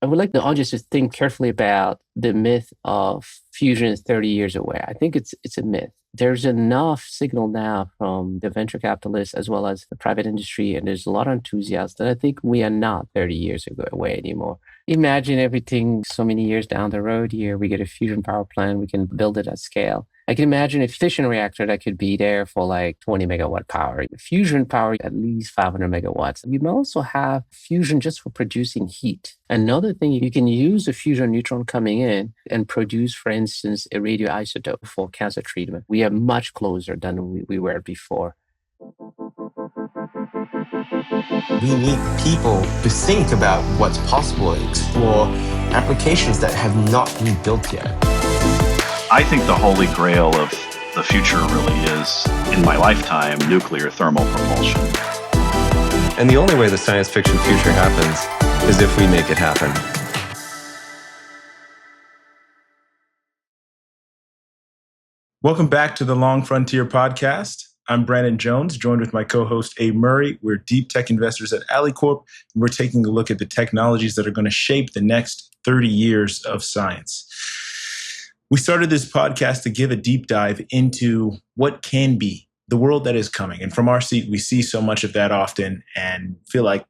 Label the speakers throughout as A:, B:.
A: I would like the audience to think carefully about the myth of fusion is 30 years away. I think it's a myth. There's enough signal now from the venture capitalists as well as the private industry, and there's a lot of enthusiasts that I think we are not 30 years away anymore. Imagine everything so many years down the road here, we get a fusion power plant, we can build it at scale. I can imagine a fission reactor that could be there for like 20 megawatt power. Fusion power, at least 500 megawatts. We may also have fusion just for producing heat. Another thing, you can use a fusion neutron coming in and produce, for instance, a radioisotope for cancer treatment. We are much closer than we were before.
B: We need people to think about what's possible and explore applications that have not been built yet.
C: I think the holy grail of the future really is, in my lifetime, nuclear thermal propulsion.
D: And the only way the science fiction future happens is if we make it happen.
E: Welcome back to the Long Frontier podcast. I'm Brannon Jones, joined with my co-host Abe Murray. We're deep tech investors at AliCorp, and we're taking a look at the technologies that are going to shape the next 30 years of science. We started this podcast to give a deep dive into what can be, the world that is coming. And from our seat, we see so much of that often and feel like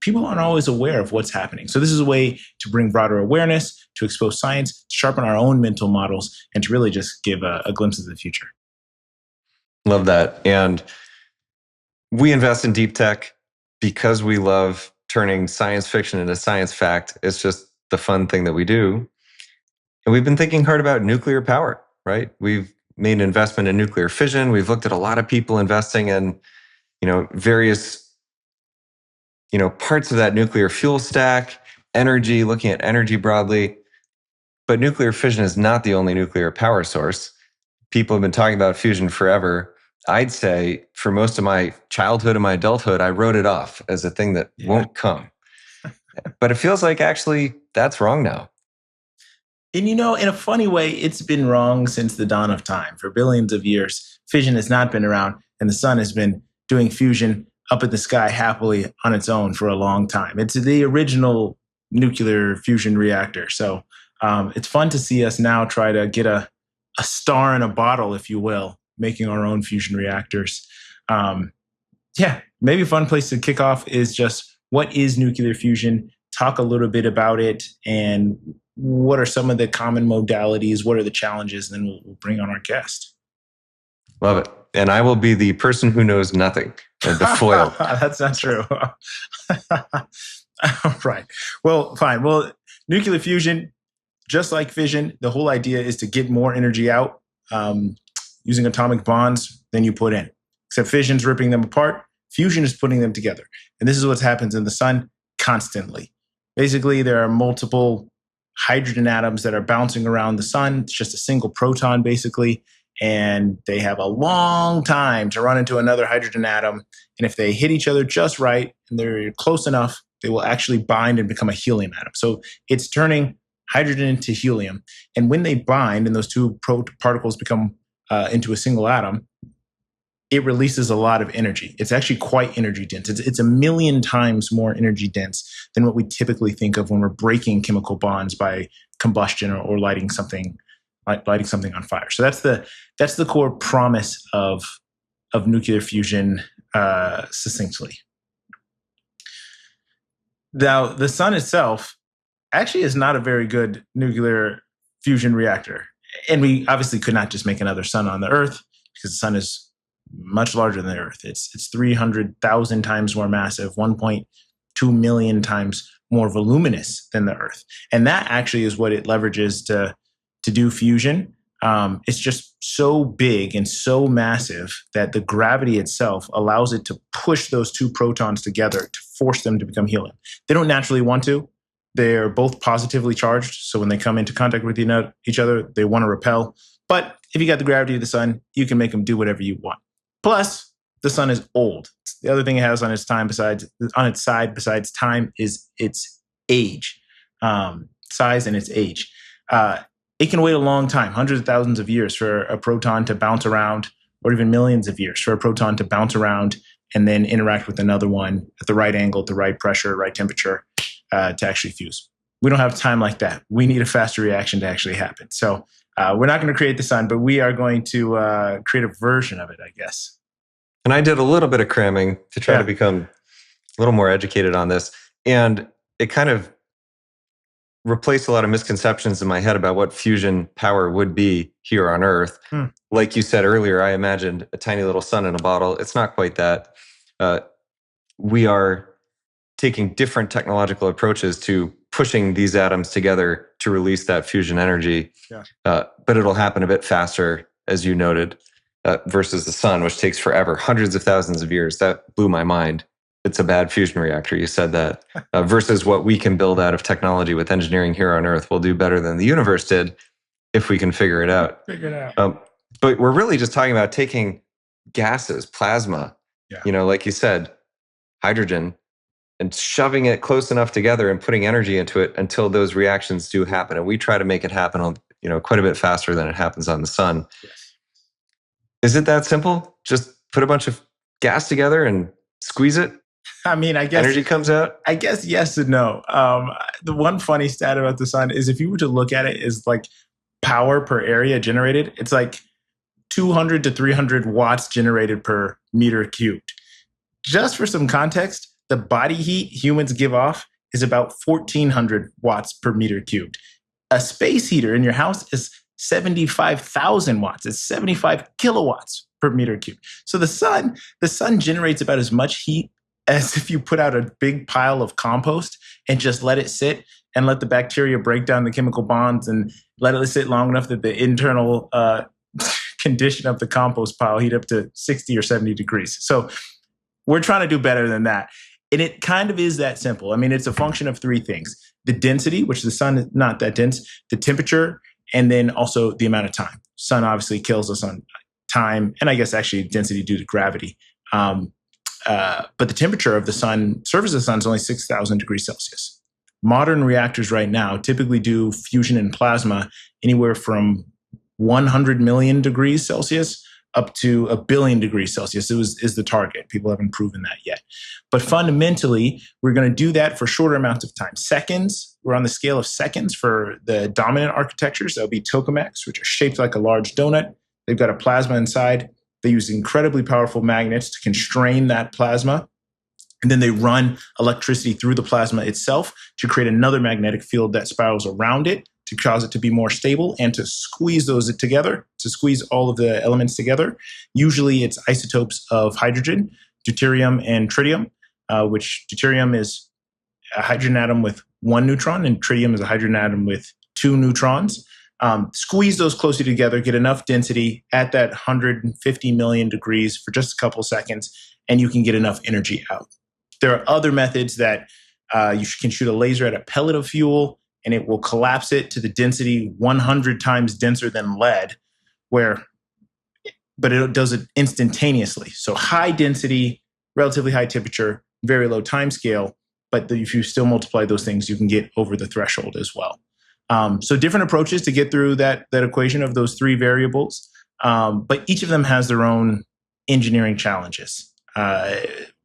E: people aren't always aware of what's happening. So this is a way to bring broader awareness, to expose science, to sharpen our own mental models, and to really just give a glimpse of the future.
D: Love that. And we invest in deep tech because we love turning science fiction into science fact. It's just the fun thing that we do. And we've been thinking hard about nuclear power, right? We've made an investment in nuclear fission. We've looked at a lot of people investing in, various, parts of that nuclear fuel stack, energy, looking at energy broadly. But nuclear fission is not the only nuclear power source. People have been talking about fusion forever. I'd say for most of my childhood and my adulthood, I wrote it off as a thing that won't come. But it feels like actually that's wrong now.
E: And in a funny way, it's been wrong since the dawn of time. For billions of years, fission has not been around, and the sun has been doing fusion up in the sky happily on its own for a long time. It's the original nuclear fusion reactor. So it's fun to see us now try to get a star in a bottle, if you will, making our own fusion reactors. Maybe a fun place to kick off is just what is nuclear fusion? Talk a little bit about it and what are some of the common modalities? What are the challenges? And then we'll bring on our guest.
D: Love it. And I will be the person who knows nothing, the foil.
E: That's not true. Right. Well, fine. Well, nuclear fusion, just like fission, the whole idea is to get more energy out using atomic bonds than you put in. Except fission's ripping them apart. Fusion is putting them together. And this is what happens in the sun constantly. Basically, there are multiple hydrogen atoms that are bouncing around the sun. It's just a single proton, basically. And they have a long time to run into another hydrogen atom. And if they hit each other just right and they're close enough, they will actually bind and become a helium atom. So it's turning hydrogen into helium. And when they bind and those two particles become into a single atom, it releases a lot of energy. It's actually quite energy dense. It's 1 million times more energy dense than what we typically think of when we're breaking chemical bonds by combustion or lighting something on fire. So that's the core promise of nuclear fusion, succinctly. Now, the sun itself actually is not a very good nuclear fusion reactor. And we obviously could not just make another sun on the Earth because the sun is much larger than the Earth. It's 300,000 times more massive, 1.2 million times more voluminous than the Earth. And that actually is what it leverages to do fusion. It's just so big and so massive that the gravity itself allows it to push those two protons together to force them to become helium. They don't naturally want to. They're both positively charged. So when they come into contact with each other, they want to repel. But if you got the gravity of the sun, you can make them do whatever you want. Plus, the sun is old. The other thing it has on its side besides time is its age, size and its age. It can wait a long time, hundreds of thousands of years for a proton to bounce around, or even millions of years for a proton to bounce around and then interact with another one at the right angle, at the right pressure, right temperature to actually fuse. We don't have time like that. We need a faster reaction to actually happen. So we're not going to create the sun, but we are going to create a version of it, I guess.
D: And I did a little bit of cramming to try to become a little more educated on this. And it kind of replaced a lot of misconceptions in my head about what fusion power would be here on Earth. Like you said earlier, I imagined a tiny little sun in a bottle. It's not quite that. We are taking different technological approaches to pushing these atoms together to release that fusion energy. But it'll happen a bit faster, as you noted, versus the sun, which takes forever, hundreds of thousands of years. That blew my mind. It's a bad fusion reactor. You said that. Versus what we can build out of technology with engineering here on Earth. We'll do better than the universe did if we can figure it out. But we're really just talking about taking gases, plasma, like you said, hydrogen, and shoving it close enough together and putting energy into it until those reactions do happen. And we try to make it happen on, quite a bit faster than it happens on the sun. Is it that simple? Just put a bunch of gas together and squeeze it?
E: I mean, I guess
D: energy comes out.
E: I guess yes and no. The one funny stat about the sun is if you were to look at it as like power per area generated, it's like 200 to 300 watts generated per meter cubed. Just for some context, the body heat humans give off is about 1,400 watts per meter cubed. A space heater in your house is 75,000 watts. It's 75 kilowatts per meter cubed. So the sun generates about as much heat as if you put out a big pile of compost and just let it sit and let the bacteria break down the chemical bonds and let it sit long enough that the internal condition of the compost pile heat up to 60 or 70 degrees. So we're trying to do better than that. And it kind of is that simple. I mean, it's a function of three things: the density, which the sun is not that dense, the temperature, and then also the amount of time. Sun obviously kills us on time, and I guess actually density due to gravity. But the temperature of the sun, surface of the sun, is only 6,000 degrees Celsius. Modern reactors right now typically do fusion and plasma anywhere from 100 million degrees Celsius up to 1 billion degrees Celsius is the target. People haven't proven that yet. But fundamentally, we're going to do that for shorter amounts of time. Seconds, we're on the scale of seconds for the dominant architectures. That'll be Tokamaks, which are shaped like a large donut. They've got a plasma inside. They use incredibly powerful magnets to constrain that plasma. And then they run electricity through the plasma itself to create another magnetic field that spirals around it to cause it to be more stable and to squeeze those together, to squeeze all of the elements together. Usually it's isotopes of hydrogen, deuterium and tritium, which deuterium is a hydrogen atom with 1 neutron and tritium is a hydrogen atom with 2 neutrons. Squeeze those closely together, get enough density at that 150 million degrees for just a couple seconds, and you can get enough energy out. There are other methods that you can shoot a laser at a pellet of fuel, and it will collapse it to the density 100 times denser than lead, but it does it instantaneously. So high density, relatively high temperature, very low time scale, but if you still multiply those things, you can get over the threshold as well. So different approaches to get through that equation of those three variables, but each of them has their own engineering challenges.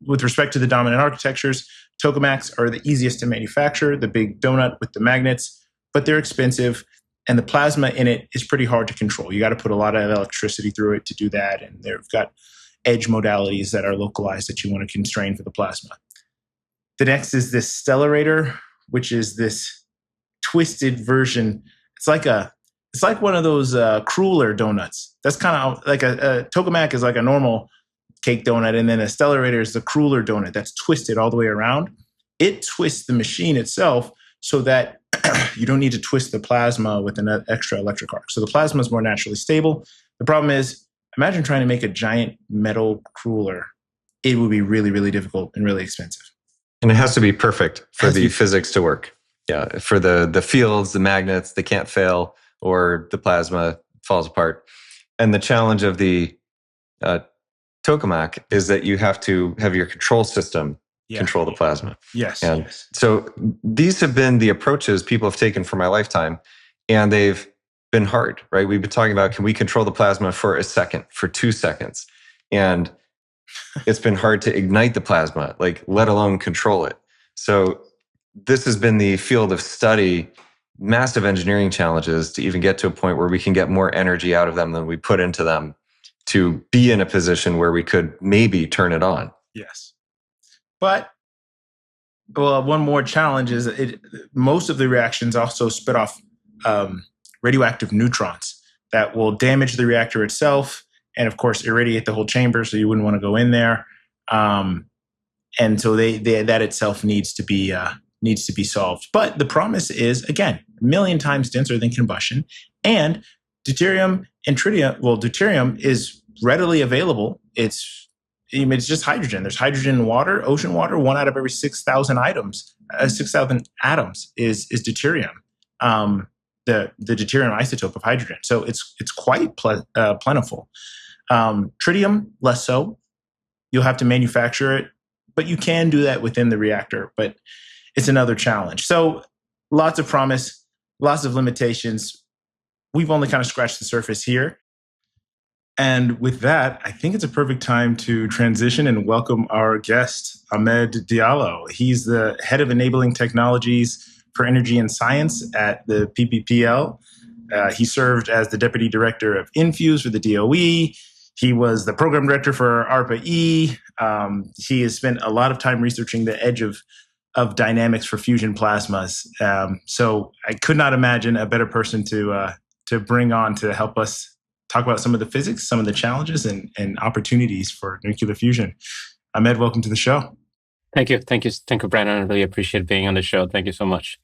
E: With respect to the dominant architectures, Tokamaks are the easiest to manufacture, the big donut with the magnets, but they're expensive, and the plasma in it is pretty hard to control. You got to put a lot of electricity through it to do that, and they've got edge modalities that are localized that you want to constrain for the plasma. The next is this Stellarator, which is this twisted version. It's like one of those cruller donuts. That's kind of like a Tokamak is like a normal cake donut, and then a Stellarator is the cruller donut that's twisted all the way around. It twists the machine itself so that you don't need to twist the plasma with an extra electric arc. So the plasma is more naturally stable. The problem is, imagine trying to make a giant metal cruller. It would be really, really difficult and really expensive.
D: And it has to be perfect for the physics to work. Yeah, for the fields, the magnets, they can't fail, or the plasma falls apart. And the challenge of the tokamak is that you have to have your control system control the plasma.
E: Yes.
D: And so these have been the approaches people have taken for my lifetime, and they've been hard, right? We've been talking about, can we control the plasma for a second, for 2 seconds? And it's been hard to ignite the plasma, like let alone control it. So this has been the field of study, massive engineering challenges to even get to a point where we can get more energy out of them than we put into them to be in a position where we could maybe turn it on.
E: Yes. But one more challenge is most of the reactions also spit off radioactive neutrons that will damage the reactor itself and, of course, irradiate the whole chamber, so you wouldn't want to go in there. And so that itself needs to be solved. But the promise is, again, a million times denser than combustion. And deuterium and tritium, deuterium is readily available. It's just hydrogen. There's hydrogen in water, ocean water. 1 out of every 6,000 atoms is deuterium. The deuterium isotope of hydrogen. So it's quite plentiful. Tritium, less so. You'll have to manufacture it, but you can do that within the reactor. But it's another challenge. So lots of promise, lots of limitations. We've only kind of scratched the surface here. And with that, I think it's a perfect time to transition and welcome our guest, Ahmed Diallo. He's the head of enabling technologies for energy and science at the PPPL. He served as the deputy director of Infuse for the DOE. He was the program director for ARPA-E. He has spent a lot of time researching the edge of dynamics for fusion plasmas. So I could not imagine a better person to bring on to help us talk about some of the physics, some of the challenges and opportunities for nuclear fusion. Ahmed, welcome to the show.
A: Thank you, Brannon. I really appreciate being on the show. Thank you so much.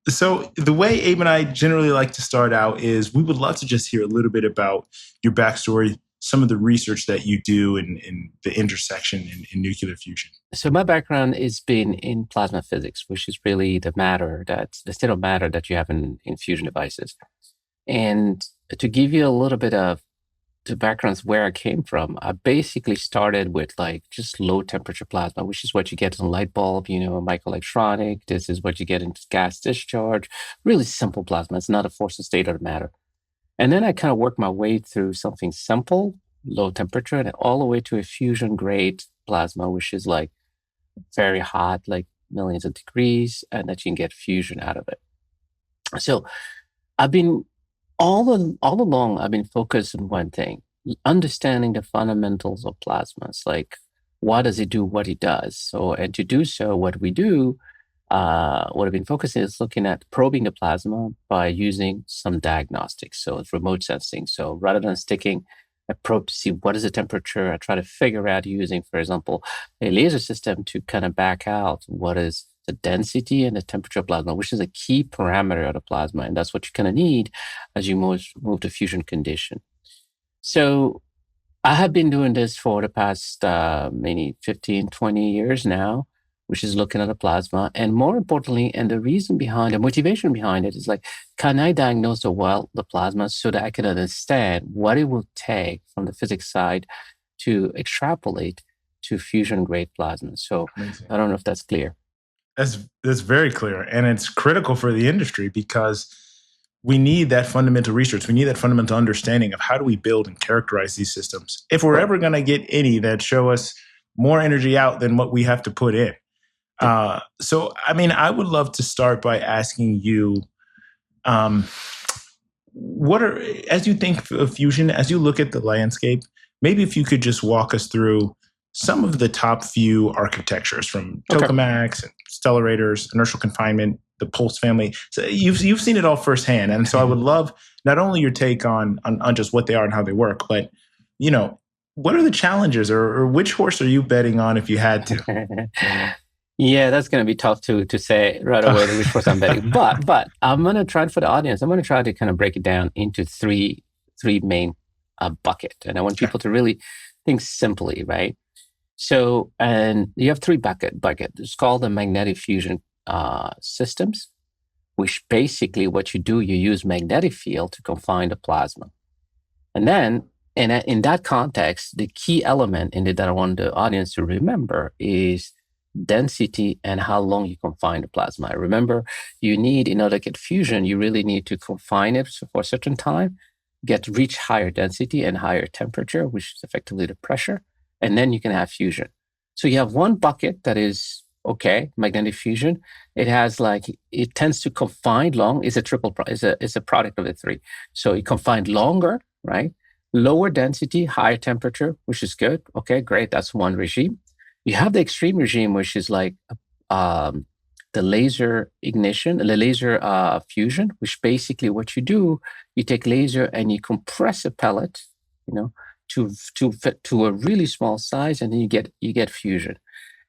E: So the way Abe and I generally like to start out is we would love to just hear a little bit about your backstory, some of the research that you do in the intersection in nuclear fusion.
A: So my background has been in plasma physics, which is really the state of matter that you have in fusion devices. And to give you a little bit of the backgrounds where I came from, I basically started with just low temperature plasma, which is what you get in a light bulb, a microelectronic. This is what you get in gas discharge. Really simple plasma. It's not a force of state of matter. And then I kind of worked my way through something simple, low temperature, and all the way to a fusion grade plasma, which is very hot, millions of degrees, and that you can get fusion out of it. So I've been all along, I've been focused on one thing, understanding the fundamentals of plasmas, why does it do what it does? So, and to do so, what we do, what I've been focusing is looking at probing the plasma by using some diagnostics. So it's remote sensing. So rather than sticking a probe to see what is the temperature, I try to figure out using, for example, a laser system to kind of back out what is the density and the temperature of plasma, which is a key parameter of the plasma. And that's what you kind of need as you move to fusion condition. So I have been doing this for the past maybe 15, 20 years now, which is looking at the plasma. And more importantly, and the reason behind, the motivation behind it is can I diagnose the plasma so that I can understand what it will take from the physics side to extrapolate to fusion grade plasma. So amazing. I don't know if that's clear.
E: That's very clear. And it's critical for the industry because we need that fundamental research. We need that fundamental understanding of how do we build and characterize these systems. If we're ever going to get any that show us more energy out than what we have to put in. So, I would love to start by asking you, as you think of fusion, as you look at the landscape, maybe if you could just walk us through some of the top few architectures from Tokamaks and Stellarators, inertial confinement, the pulse family. So you've seen it all firsthand. And so I would love not only your take on just what they are and how they work, but, what are the challenges or which horse are you betting on if you had to?
A: Yeah, that's going to be tough to say right away which horse I'm betting. But I'm going to try for the audience. I'm going to try to kind of break it down into three main bucket. And I want people to really think simply, right? So, and you have three bucket. It's called the magnetic fusion systems, which basically what you do, you use magnetic field to confine the plasma. And then in that context, the key element in it that I want the audience to remember is density and how long you confine the plasma. Remember, you need, in order to get fusion, you really need to confine it for a certain time, reach higher density and higher temperature, which is effectively the pressure. And then you can have fusion. So you have one bucket that is Okay, magnetic fusion. It has it tends to confine long. It's a it's a product of the three. So it confined longer, right? Lower density, higher temperature, which is good. Okay, great. That's one regime. You have the extreme regime, which is um, the laser ignition, the laser fusion, which basically what you do, you take laser and you compress a pellet, you know, to fit to a really small size, and then you get fusion.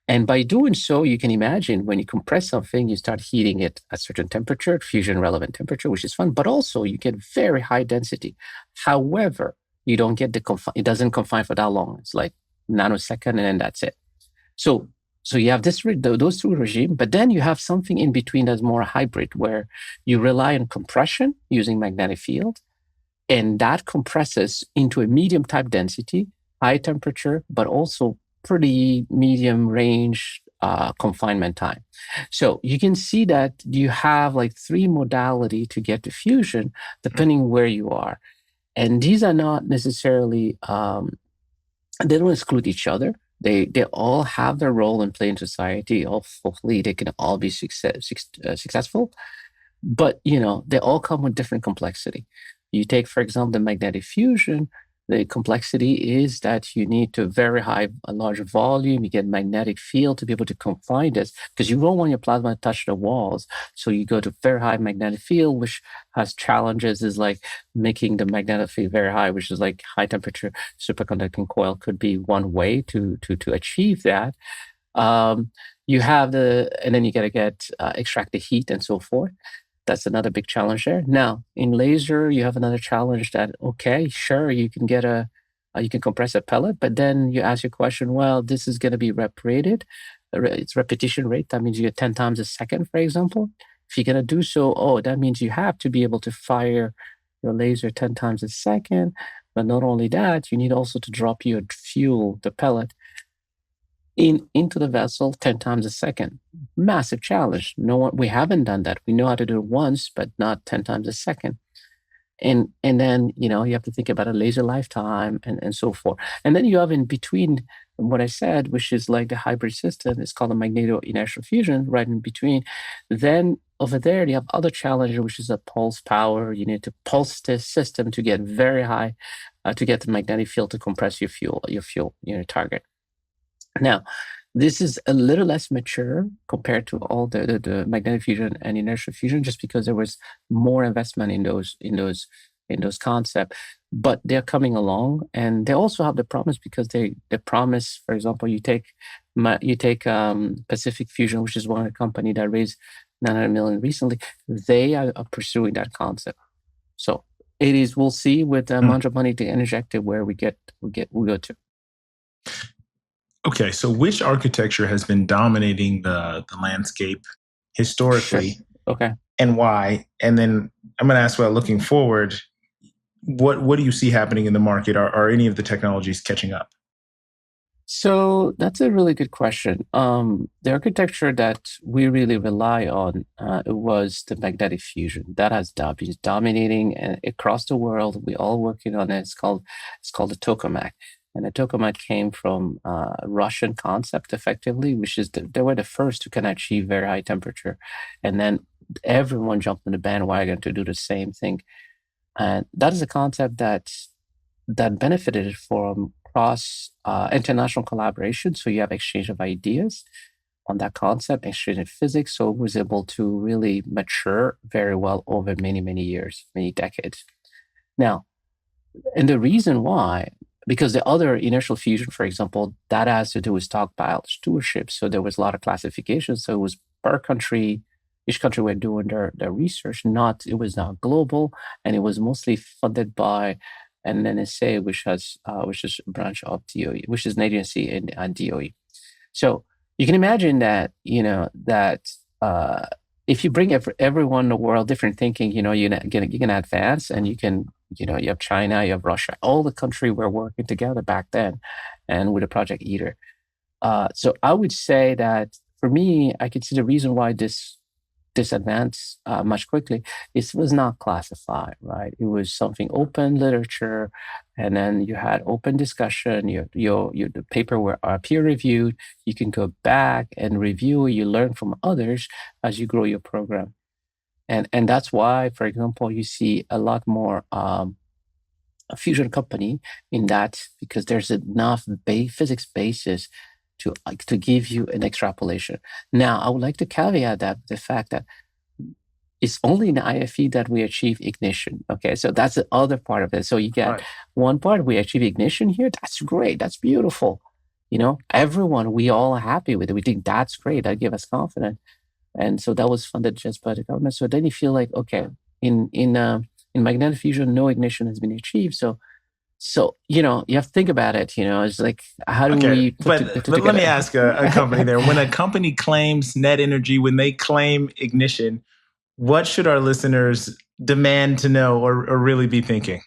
A: And by doing so, you can imagine when you compress something, you start heating it at a certain temperature, fusion relevant temperature, which is fun, but also you get very high density. However, you don't get it doesn't confine for that long. It's like nanosecond and then that's it. So you have those two regimes, but then you have something in between that's more hybrid, where you rely on compression using magnetic field, and that compresses into a medium type density, high temperature, but also pretty medium range confinement time. So you can see that you have like three modality to get to fusion, depending where you are. And these are not necessarily, they don't exclude each other. They all have their role and play in society. Hopefully they can all be successful. But they all come with different complexity. You take, for example, the magnetic fusion. The complexity is that you need to a large volume. You get magnetic field to be able to confine this, because you don't want your plasma to touch the walls. So you go to very high magnetic field, which has challenges, is like making the magnetic field very high, which is like high temperature superconducting coil could be one way to achieve that. You have and then you got to extract the heat and so forth. That's another big challenge there. Now, in laser, you have another challenge that, okay, sure, you can you can compress a pellet, but then you ask your question, well, this is going to be rated. It's repetition rate. That means you get 10 times a second, for example. If you're going to do so, that means you have to be able to fire your laser 10 times a second. But not only that, you need also to drop your fuel, the pellet, into the vessel 10 times a second. Massive challenge. We haven't done that. We know how to do it once, but not 10 times a second. And then, you have to think about a laser lifetime and so forth. And then you have in between what I said, which is like the hybrid system. It's called a magneto-inertial fusion, right in between. Then over there, you have other challenges, which is a pulse power. You need to pulse this system to get very high, to get the magnetic field to compress your target. Now, this is a little less mature compared to all the magnetic fusion and inertial fusion, just because there was more investment in those concepts. But they're coming along, and they also have the promise, because they promise, for example, you take Pacific Fusion, which is one of the company that raised $900 million recently. They are pursuing that concept. So it is. We'll see with the amount of money to inject it where we go to.
E: Okay, so which architecture has been dominating the landscape historically?
A: Sure. Okay.
E: And why? And then I'm going to ask about looking forward. What do you see happening in the market? Are any of the technologies catching up?
A: So that's a really good question. The architecture that we really rely on was the magnetic fusion. That has been dominating across the world. We all working on it. It's called the Tokamak. And the Tokamak came from a Russian concept, effectively, which is they were the first to kind of achieve very high temperature. And then everyone jumped on the bandwagon to do the same thing. And that is a concept that benefited from cross international collaboration. So you have exchange of ideas on that concept, exchange of physics. So it was able to really mature very well over many, many years, many decades. Now, and the reason why, because the other inertial fusion, for example, that has to do with stockpile stewardship. So there was a lot of classifications. So it was per country, each country were doing their research. It was not global, and it was mostly funded by an NSA, which is a branch of DOE, which is an agency in DOE. So you can imagine that if you bring everyone in the world different thinking, you can advance, and you can. You have China, you have Russia, all the countries were working together back then, and with a Project ITER. So I would say that for me, I could see the reason why this this advance much quickly, it was not classified, right? It was something open literature, and then you had open discussion. The paper were peer reviewed. You can go back and review. You learn from others as you grow your program, and that's why, for example, you see a lot more a fusion company in that, because there's enough physics basis to give you an extrapolation. Now, I would like to caveat that the fact that it's only in the IFE that we achieve ignition. Okay, so that's the other part of it. So you get one part, we achieve ignition here. That's great. That's beautiful. Everyone, we all are happy with it. We think that's great. That gives us confidence. And so that was funded just by the government. So then you feel like, okay, in magnetic fusion, no ignition has been achieved. So you have to think about it. It's like, how do we put it together?
E: Let me ask a company there. When a company claims net energy, when they claim ignition, what should our listeners demand to know or really be thinking?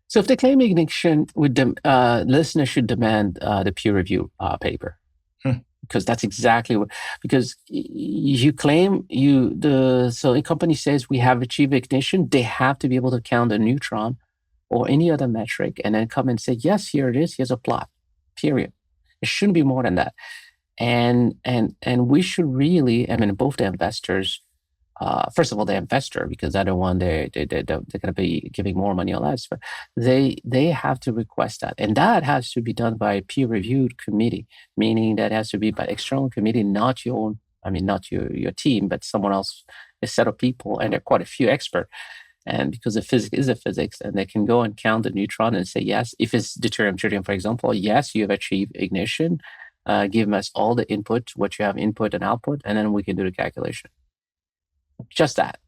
A: So if they claim ignition, listeners should demand the peer review paper. Because that's exactly what, because you claim so a company says we have achieved ignition, they have to be able to count a neutron or any other metric and then come and say, yes, here it is, here's a plot, period. It shouldn't be more than that. And we should really, both the investors, first of all, the investor, because they're the one they're going to be giving more money or less, but they have to request that, and that has to be done by a peer-reviewed committee, meaning that has to be by external committee, not your own. Not your team, but someone else, a set of people, and there are quite a few experts. And because the physics is a physics, and they can go and count the neutron and say, yes, if it's Deuterium-Tritium, for example, yes, you have achieved ignition. Give us all the input, what you have input and output, and then we can do the calculation. Just that.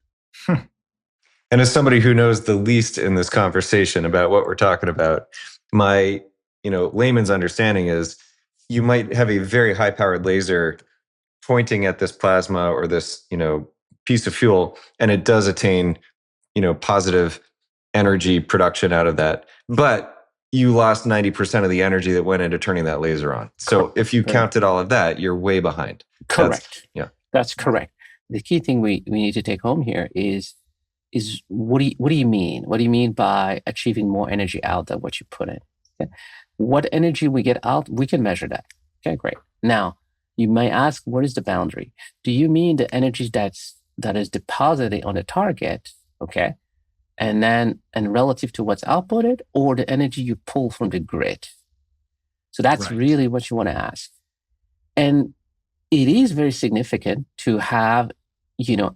D: And as somebody who knows the least in this conversation about what we're talking about, my layman's understanding is you might have a very high-powered laser pointing at this plasma or this piece of fuel, and it does attain positive energy production out of that, but you lost 90% of the energy that went into turning that laser on. So if you counted all of that, you're way behind.
A: Correct. That's correct. The key thing we need to take home here is what do you mean? What do you mean by achieving more energy out than what you put in? Okay? What energy we get out, we can measure that. Okay, great. Now, you may ask, what is the boundary? Do you mean the energy that is deposited on the target, okay, and relative to what's outputted, or the energy you pull from the grid? So that's really what you want to ask. And it is very significant to have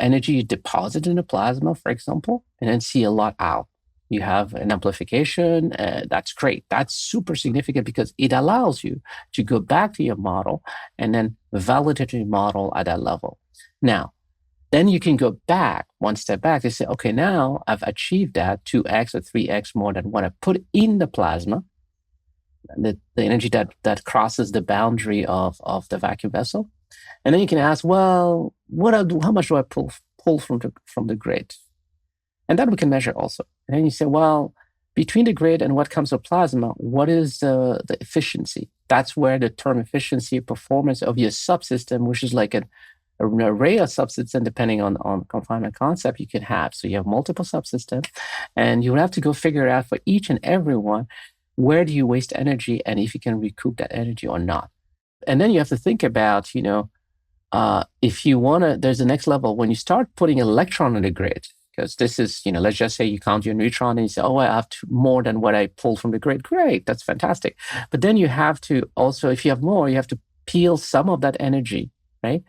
A: energy deposited in the plasma, for example, and then see a lot out. You have an amplification. That's great. That's super significant because it allows you to go back to your model and then validate your model at that level. Now, then you can go back one step back and say, okay, now I've achieved that 2x or 3x more than what I put in the plasma, the energy that crosses the boundary of the vacuum vessel. And then you can ask, well, how much do I pull from the grid? And that we can measure also. And then you say, well, between the grid and what comes to plasma, what is the efficiency? That's where the term efficiency performance of your subsystem, which is like an array of subsystems, depending on confinement concept you can have. So you have multiple subsystems, and you will have to go figure out for each and every one, where do you waste energy and if you can recoup that energy or not. And then you have to think about, if you want to, there's the next level. When you start putting electron on the grid, because this is, let's just say you count your neutron and you say, oh, I have more than what I pulled from the grid. Great, that's fantastic. But then you have to also, if you have more, you have to peel some of that energy, right,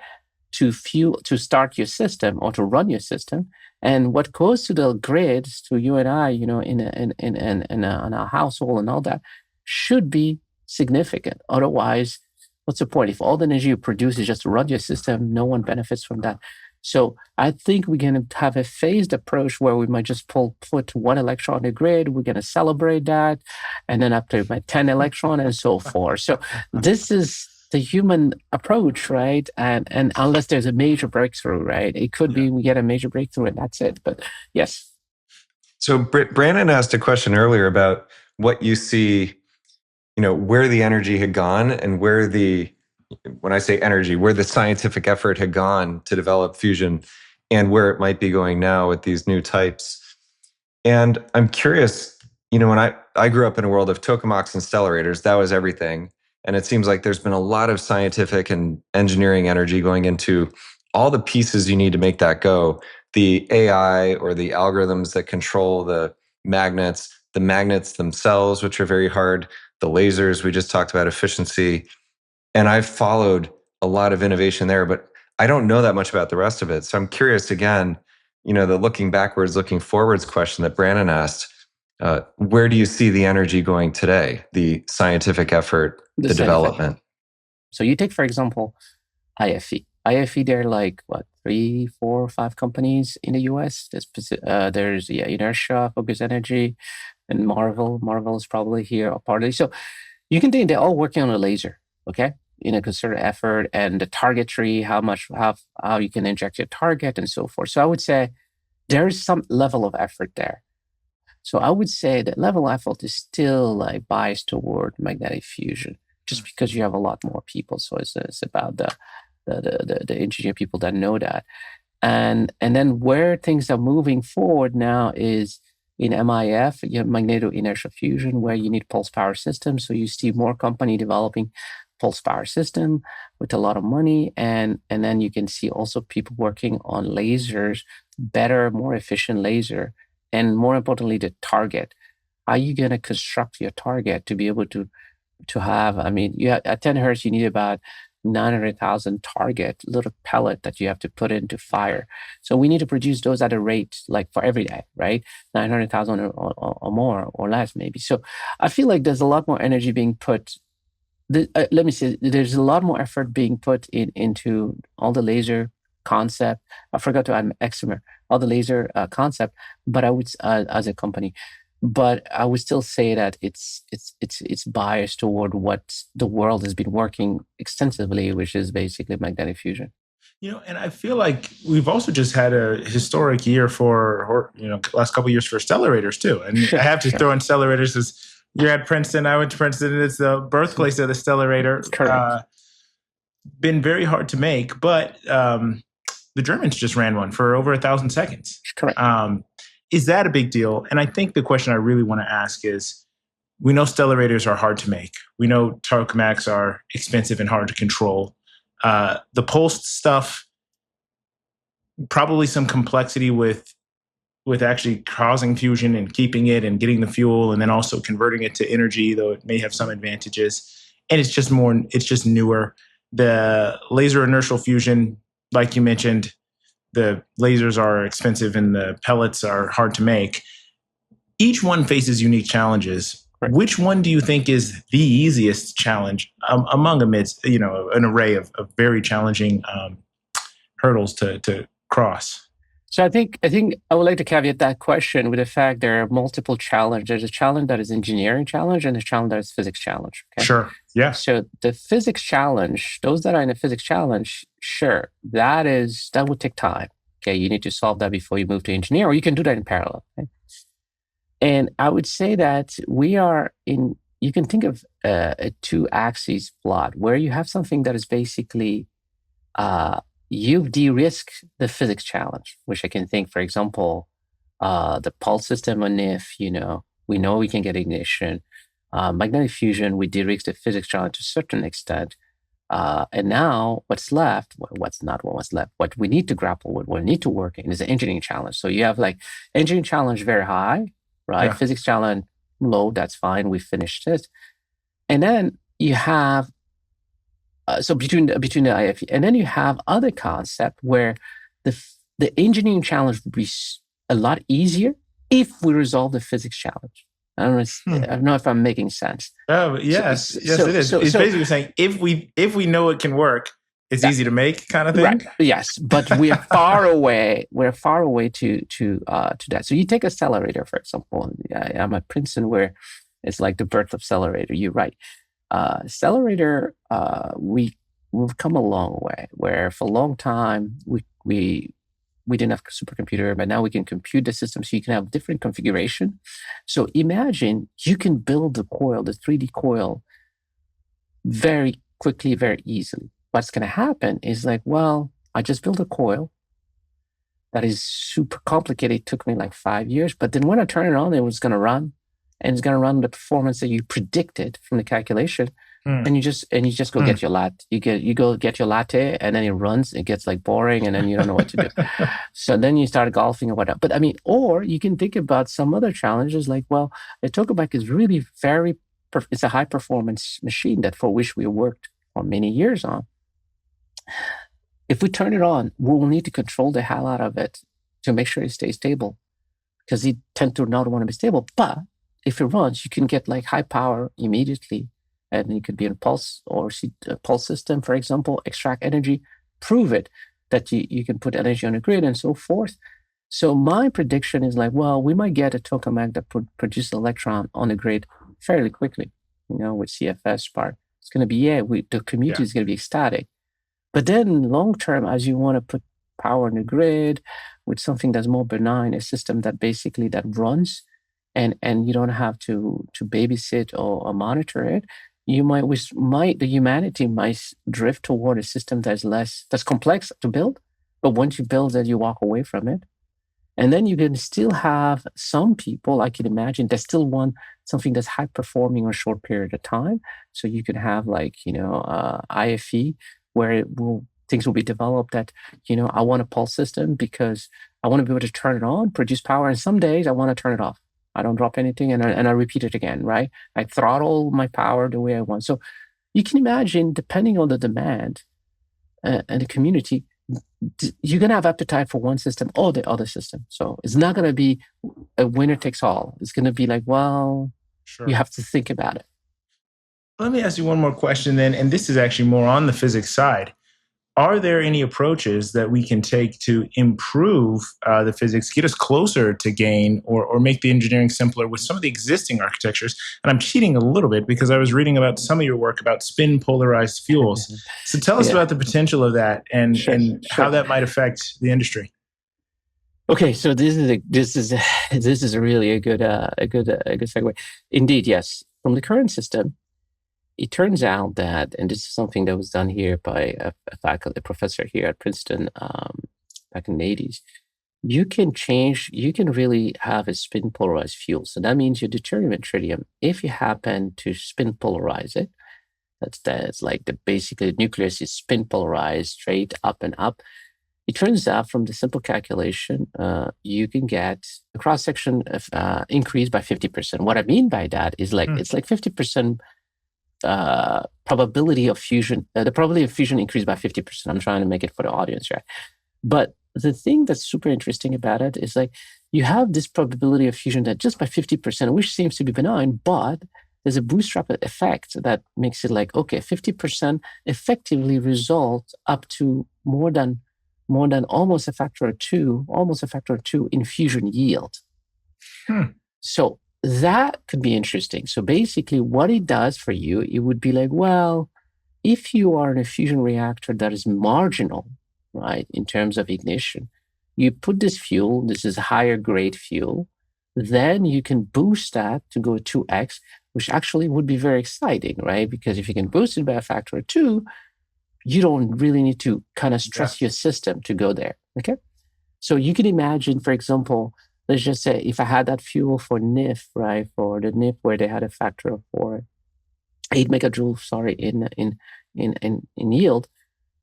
A: to start your system or to run your system. And what goes to the grid, to you and I, in our household and all that, should be significant. Otherwise, what's the point? If all the energy you produce is just to run your system, no one benefits from that. So I think we're going to have a phased approach where we might just put one electron on the grid. We're going to celebrate that. And then after 10 electron and so forth. So this is the human approach, right? And unless there's a major breakthrough, right? It could be we get a major breakthrough and that's it. But yes.
D: So Brannon asked a question earlier about what you see, where the energy had gone and when I say energy, where the scientific effort had gone to develop fusion. and where it might be going now with these new types. And I'm curious, when I grew up in a world of tokamaks and stellarators, that was everything. And it seems like there's been a lot of scientific and engineering energy going into all the pieces you need to make that go. The AI or the algorithms that control the magnets themselves, which are very hard, the lasers, we just talked about efficiency. And I've followed a lot of innovation there, but I don't know that much about the rest of it. So I'm curious again, the looking backwards, looking forwards question that Brannon asked. Where do you see the energy going today? The scientific effort, the development.
A: So you take, for example, IFE. IFE, there are like 3, 4, 5 companies in the US. There's Inertia, Focus Energy, and Marvel. Marvel is probably here or partly. So you can think they're all working on a laser. Okay, in a concerted effort, and the target tree, how you can inject your target, and so forth. So I would say there is some level of effort there. So I would say that level of effort is still like biased toward magnetic fusion, just because you have a lot more people. So it's about the engineer people that know that, and then where things are moving forward now is in MIF, you have magneto-inertial fusion, where you need pulse power systems. So you see more company developing pulse power system with a lot of money, and then you can see also people working on lasers, better, more efficient laser, and more importantly, the target. How are you going to construct your target to be able to have? I mean, at 10 hertz, you need about 900,000 target little pellet that you have to put into fire. So we need to produce those at a rate like for every day, right? 900,000 or more or less maybe. So I feel like there's a lot more energy being put. Let me say, there's a lot more effort being put into all the laser concept. I forgot to add excimer, all the laser concept, but I would as a company. But I would still say that it's biased toward what the world has been working extensively, which is basically magnetic fusion.
E: And I feel like we've also just had a historic year for, last couple of years for Stellarators too. And I have to throw in Stellarators as you're at Princeton. I went to Princeton. It's the birthplace of the Stellarator.
A: Correct.
E: Been very hard to make, but the Germans just ran one for over 1,000 seconds.
A: Correct.
E: Is that a big deal? And I think the question I really want to ask is, we know Stellarators are hard to make. We know Tokamaks are expensive and hard to control. The pulsed stuff, probably some complexity with actually causing fusion and keeping it and getting the fuel and then also converting it to energy, though it may have some advantages. And it's just newer. The laser inertial fusion, like you mentioned, the lasers are expensive and the pellets are hard to make. Each one faces unique challenges.
A: Right.
E: Which one do you think is the easiest challenge amidst an array of very challenging hurdles to cross?
A: So I think I would like to caveat that question with the fact there are multiple challenges. There's a challenge that is engineering challenge and a challenge that is physics challenge. Okay?
E: Sure. Yeah.
A: So the physics challenge, those that are in the physics challenge, sure, that would take time. Okay, you need to solve that before you move to engineer, or you can do that in parallel. Okay? And I would say that you can think of a 2-axis plot where you have something that is basically you've de-risked the physics challenge, which I can think, for example, the pulse system on NIF, we know we can get ignition. Magnetic fusion, we de-risked the physics challenge to a certain extent. And now what's left, what we need to grapple with, what we need to work in is the engineering challenge. So you have like engineering challenge very high, right? Yeah. Physics challenge low, that's fine, we finished it. And then you have so between the IFE, and then you have other concept where the engineering challenge would be a lot easier if we resolve the physics challenge. I don't know if I'm making sense.
E: Oh, yes, it is. It's basically saying if we know it can work, it's easy to make, kind of thing.
A: Right. Yes, but we're far away. We're far away to that. So you take a Stellarator, for example. I'm at Princeton, where it's like the birth of Stellarator. You're right. Stellarator, we've come a long way. Where for a long time we didn't have a supercomputer, but now we can compute the system, so you can have different configuration. So imagine you can build the coil, the 3D coil, very quickly, very easily. What's going to happen is like, well, I just built a coil. that is super complicated. It took me like 5 years, but then when I turn it on, it was going to run, and it's going to run the performance that you predicted from the calculation. And you just go get your latte. You go get your latte, and then it runs. It gets like boring, and then you don't know what to do. So then you start golfing or whatever. But I mean, or you can think about some other challenges, like, well, a Tokamak is really it's a high performance machine that for which we worked for many years on. If we turn it on, we'll need to control the hell out of it to make sure it stays stable, because it tend to not want to be stable. But if it runs, you can get like high power immediately. And it could be a pulse or a pulse system, for example, extract energy, prove it that you can put energy on a grid and so forth. So my prediction is like, well, we might get a tokamak that produce electron on the grid fairly quickly, with CFS part. It's going to be, the community is going to be ecstatic. But then long term, as you want to put power on the grid with something that's more benign, a system that basically that runs and you don't have to babysit or monitor it, the humanity might drift toward a system that's complex to build, but once you build it, you walk away from it. And then you can still have some people, I can imagine, that still want something that's high performing in a short period of time. So you could have IFE, where things will be developed that, I want a pulse system because I want to be able to turn it on, produce power, and some days I want to turn it off. I don't drop anything, and I repeat it again, right? I throttle my power the way I want. So you can imagine, depending on the demand and the community, you're going to have appetite for one system or the other system. So it's not going to be a winner takes all. It's going to be like, well, sure, you have to think about it.
E: Let me ask you one more question then, and this is actually more on the physics side. Are there any approaches that we can take to improve the physics, get us closer to gain, or make the engineering simpler with some of the existing architectures? And I'm cheating a little bit because I was reading about some of your work about spin-polarized fuels. So tell us about the potential of that and how that might affect the industry.
A: Okay, so this is really a good segue. Indeed, yes. From the current system, it turns out that, and this is something that was done here by a professor here at Princeton back in the 80s, you can really have a spin polarized fuel. So that means your deuterium-tritium, if you happen to spin polarize it, that's like basically the nucleus is spin polarized straight up and up. It turns out from the simple calculation, you can get a cross-section increase by 50%. What I mean by that is it's like 50% probability of fusion, the probability of fusion increased by 50%. I'm trying to make it for the audience, right? But the thing that's super interesting about it is you have this probability of fusion that just by 50%, which seems to be benign, but there's a bootstrap effect that makes it 50% effectively result up to more than almost a factor of two in fusion yield. So that could be interesting. So basically what it does for you, it would be if you are in a fusion reactor that is marginal, right, in terms of ignition, you put this fuel, this is higher grade fuel, then you can boost that to go 2x, which actually would be very exciting, right? Because if you can boost it by a factor of 2, you don't really need to kind of stress your system to go there, okay? So you can imagine, for example, let's just say if I had that fuel for NIF, right, for the NIF where they had a factor of 8 megajoules, in yield,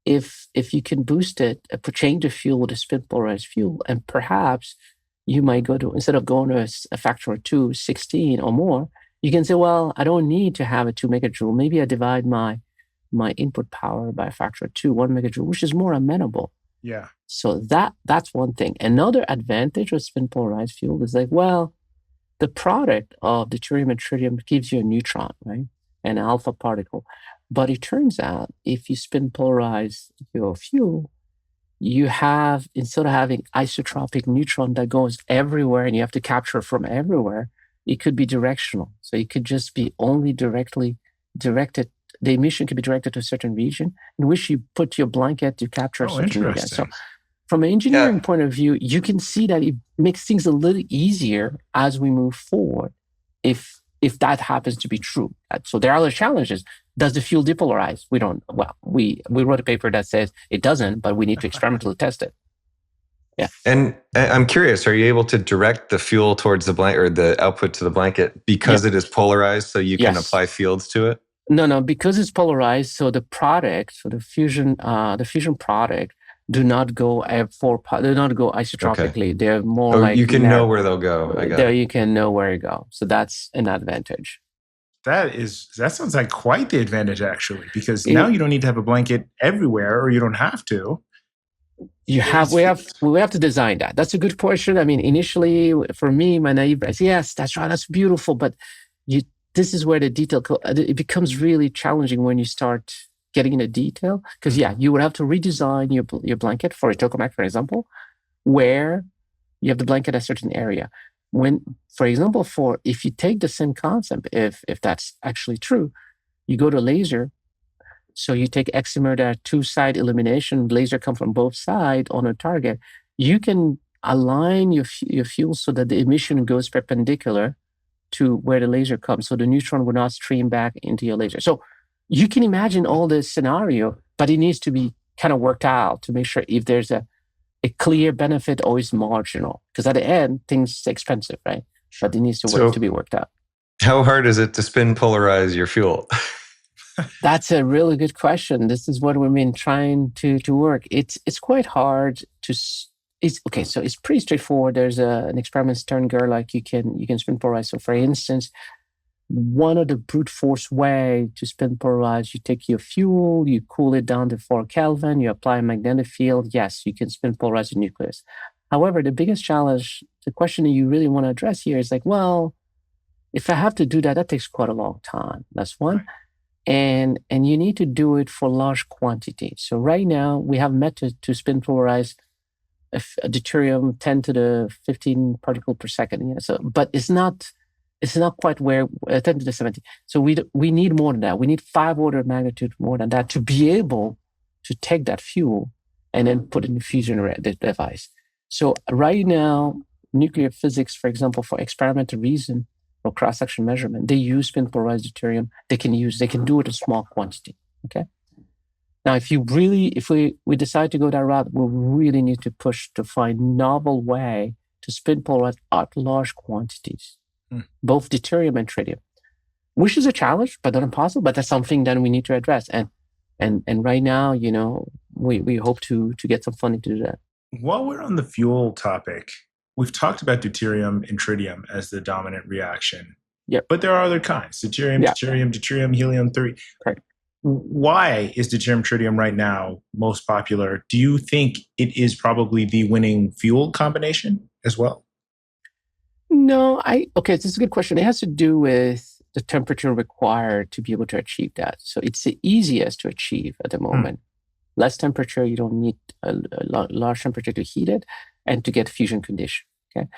A: if you can boost it, change the fuel with a spin polarized fuel, and perhaps you might go to, instead of going to a factor of 2, 16 or more, you can say, well, I don't need to have a 2 megajoule. Maybe I divide my input power by a factor of 2, 1 megajoule, which is more amenable.
E: Yeah.
A: So that's one thing. Another advantage of spin polarized fuel is the product of deuterium and tritium gives you a neutron, right? An alpha particle. But it turns out if you spin polarize your fuel, you have, instead of having isotropic neutron that goes everywhere and you have to capture from everywhere, it could be directional. So it could just be only directly directed. The emission could be directed to a certain region in which you put your blanket to capture a certain region. So from an engineering point of view, you can see that it makes things a little easier as we move forward if that happens to be true. So there are other challenges. Does the fuel depolarize? We don't. Well, we wrote a paper that says it doesn't, but we need to experimentally test it. Yeah.
D: And I'm curious, are you able to direct the fuel towards the blanket or the output to the blanket because it is polarized so you can apply fields to it?
A: No, because it's polarized, so the product, so the fusion product do not go isotropically. Okay. They're more like
D: you can know where they'll go. I got
A: there
D: it.
A: You can know where to go. So that's an advantage.
E: That sounds like quite the advantage, actually, because now you don't need to have a blanket everywhere, or you don't have to.
A: We have to design that. That's a good question. I mean, initially for me, my naive brain, yes, that's right, that's beautiful, but this is where the detail it becomes really challenging when you start getting into detail, because you would have to redesign your blanket for a tokamak, for example, where you have the blanket at a certain area. When, for example, if you take the same concept, if that's actually true, you go to laser. So you take excimer, that two-side illumination, laser come from both sides on a target. You can align your fuel so that the emission goes perpendicular to where the laser comes, so the neutron will not stream back into your laser. So you can imagine all this scenario, but it needs to be kind of worked out to make sure if there's a clear benefit or is marginal. Because at the end, things are expensive, right? But it needs to be worked out.
D: How hard is it to spin polarize your fuel?
A: That's a really good question. This is what we've been trying to work. It's quite hard to. So it's pretty straightforward. There's an experiment, Stern Gerlach, you can spin polarize. So for instance, one of the brute force way to spin polarize, you take your fuel, you cool it down to 4 Kelvin, you apply a magnetic field. Yes, you can spin polarize the nucleus. However, the biggest challenge, the question that you really want to address here is like, well, if I have to do that, that takes quite a long time. That's one. Right. And you need to do it for large quantities. So right now we have methods to spin polarize a deuterium 10 to the 15 particle per second. Yeah. So, but it's not quite where 10 to the 17. So we need more than that. We need 5 orders of magnitude more than that to be able to take that fuel and then put it in the fusion device. So right now, nuclear physics, for example, for experimental reason, or cross-section measurement, they use spin-polarized deuterium. They can do it in small quantity, okay? Now, if we decide to go that route, we'll really need to push to find novel way to spin-polarize at large quantities, both deuterium and tritium, which is a challenge, but not impossible, but that's something that we need to address. And right now, we hope to get some funding to do that.
E: While we're on the fuel topic, we've talked about deuterium and tritium as the dominant reaction.
A: Yep.
E: But there are other kinds. Deuterium, helium-3.
A: Correct.
E: Why is deuterium-tritium right now most popular? Do you think it is probably the winning fuel combination as well?
A: No, this is a good question. It has to do with the temperature required to be able to achieve that. So it's the easiest to achieve at the moment. Less temperature, you don't need a large temperature to heat it and to get fusion condition. Okay,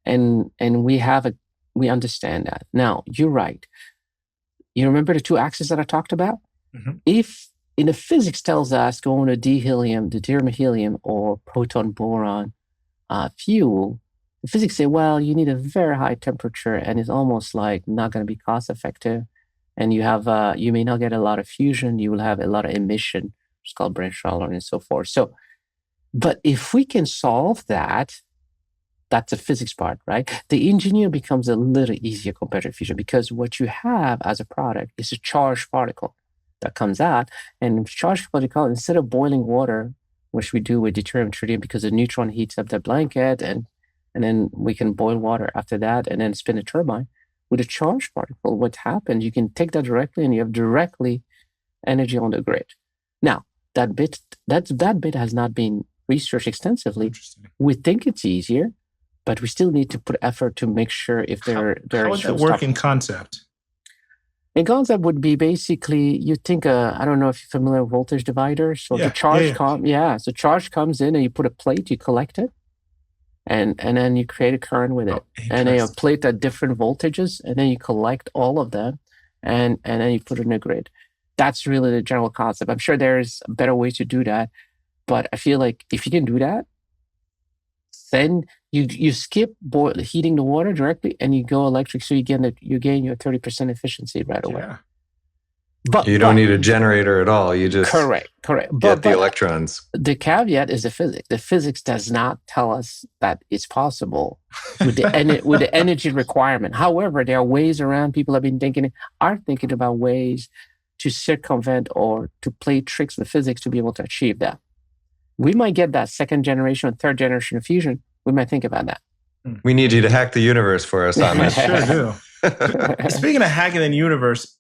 A: and we understand that. Now, you're right. You remember the 2 axes that I talked about? Mm-hmm. If in the physics tells us going to D-helium, deuterium-helium, or proton-boron fuel, the physics say, well, you need a very high temperature and it's almost like not going to be cost effective. And you may not get a lot of fusion. You will have a lot of emission, which is called branch tolerance and so forth. So, but if we can solve that, that's the physics part, right? The engineer becomes a little easier compared to fusion, because what you have as a product is a charged particle that comes out. And charged particle, instead of boiling water, which we do with deuterium-tritium, because the neutron heats up the blanket, and then we can boil water after that and then spin a turbine. With a charged particle, what happens, you can take that directly and you have directly energy on the grid. Now, that bit has not been researched extensively. We think it's easier, but we still need to put effort to make sure if there
E: how would that work in concept?
A: In concept would be basically, you think, I don't know if you're familiar with voltage dividers. So the charge so charge comes in and you put a plate, you collect it, and then you create a current with it. And then you plate at different voltages, and then you collect all of them, and then you put it in a grid. That's really the general concept. I'm sure there's a better way to do that, but I feel like if you can do that, then you skip heating the water directly and you go electric, so you gain your 30% efficiency right away. But
D: You don't need a generator at all. You just
A: correct.
D: get the electrons.
A: The caveat is the physics. The physics does not tell us that it's possible with the energy requirement. However, there are ways around. People have been are thinking about ways to circumvent or to play tricks with physics to be able to achieve that. We might get that second generation or third generation of fusion. We might think about that.
D: We need you to hack the universe for us, Ahmed.
E: Sure do. Speaking of hacking the universe,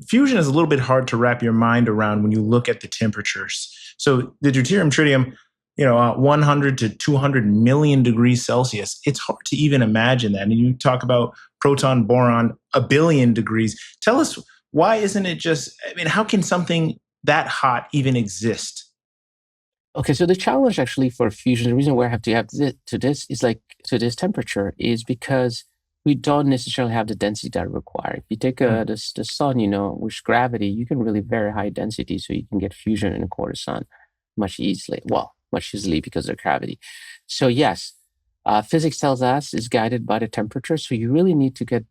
E: fusion is a little bit hard to wrap your mind around when you look at the temperatures. So the deuterium-tritium, 100 to 200 million degrees Celsius, it's hard to even imagine that. And you talk about proton boron, 1 billion degrees. Tell us, why isn't it how can something that hot even exist?
A: Okay, so the challenge actually for fusion, the reason why I have to have to this temperature is because we don't necessarily have the density that required. If you take the sun, with gravity, you can really very high density, so you can get fusion in a core of the sun much easily. Well, much easily because of gravity. So yes, physics tells us it's guided by the temperature. So you really need to get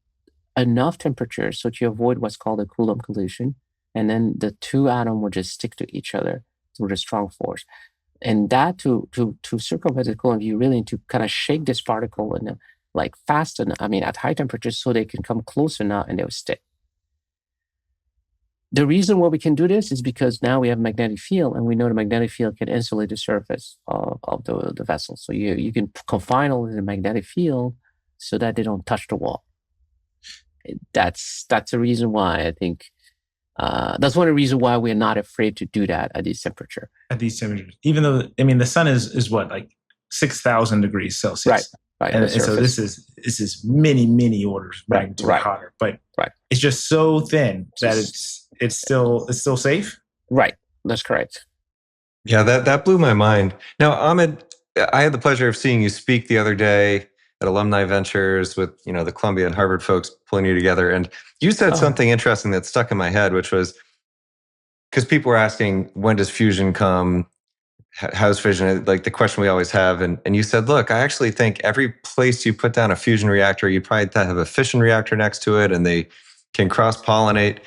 A: enough temperature so to avoid what's called a Coulomb collision, and then the two atoms will just stick to each other through a strong force. And that to circumvent the Coulomb, you really need to kind of shake this particle in fast enough, at high temperatures, so they can come close enough and they'll stick. The reason why we can do this is because now we have magnetic field, and we know the magnetic field can insulate the surface of the vessel. So you can confine all of the magnetic field so that they don't touch the wall. That's the reason why I think that's one of the reasons why we're not afraid to do that at this temperature.
E: At these temperatures, even though the sun is what, like 6,000 degrees Celsius,
A: right.
E: And so this is many orders magnitude hotter, but it's just so thin that it's still safe.
A: Right, that's correct.
D: Yeah, that blew my mind. Now, Ahmed, I had the pleasure of seeing you speak the other day at Alumni Ventures with the Columbia and Harvard folks pulling you together, and you said something interesting that stuck in my head, which was because people were asking, when does fusion come? How's fission? Like the question we always have. And you said, look, I actually think every place you put down a fusion reactor, you probably have a fission reactor next to it, and they can cross-pollinate.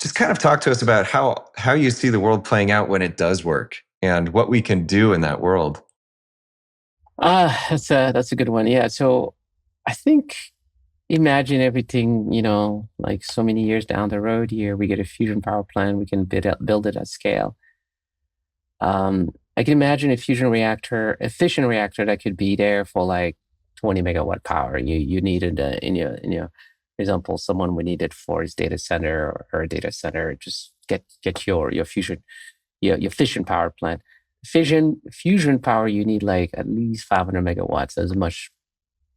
D: Just kind of talk to us about how you see the world playing out when it does work and what we can do in that world.
A: That's a good one. Yeah. So I think, imagine everything, like so many years down the road here, we get a fusion power plant, we can build it at scale. I can imagine a fission reactor that could be there for like 20 megawatt power. You needed in your for example, someone would need it for his data center or her data center. Just get your fusion, your fission power plant. Fusion power, you need like at least 500 megawatts. That's much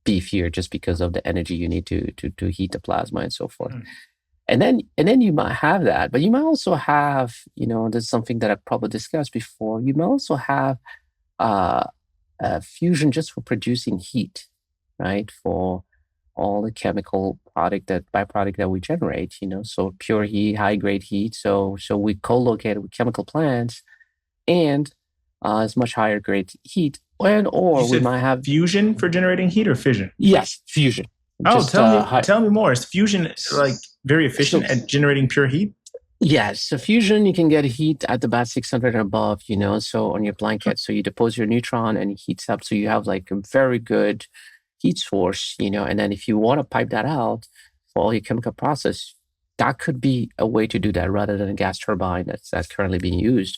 A: beefier just because of the energy you need to heat the plasma and so forth. And then you might have that, but you might also have, there's something that I've probably discussed before. You might also have fusion just for producing heat, right? For all the chemical byproduct that we generate, so pure heat, high grade heat. So we co-locate with chemical plants, and it's much higher grade heat. Or we might have
E: fusion for generating heat or fission?
A: Yes, fusion.
E: Tell me more. Is fusion very efficient at generating pure heat?
A: Yes. So fusion, you can get heat at about 600 and above, so on your blanket. So you depose your neutron and it heats up. So you have like a very good heat source, and then if you want to pipe that out for all your chemical process, that could be a way to do that rather than a gas turbine that's currently being used.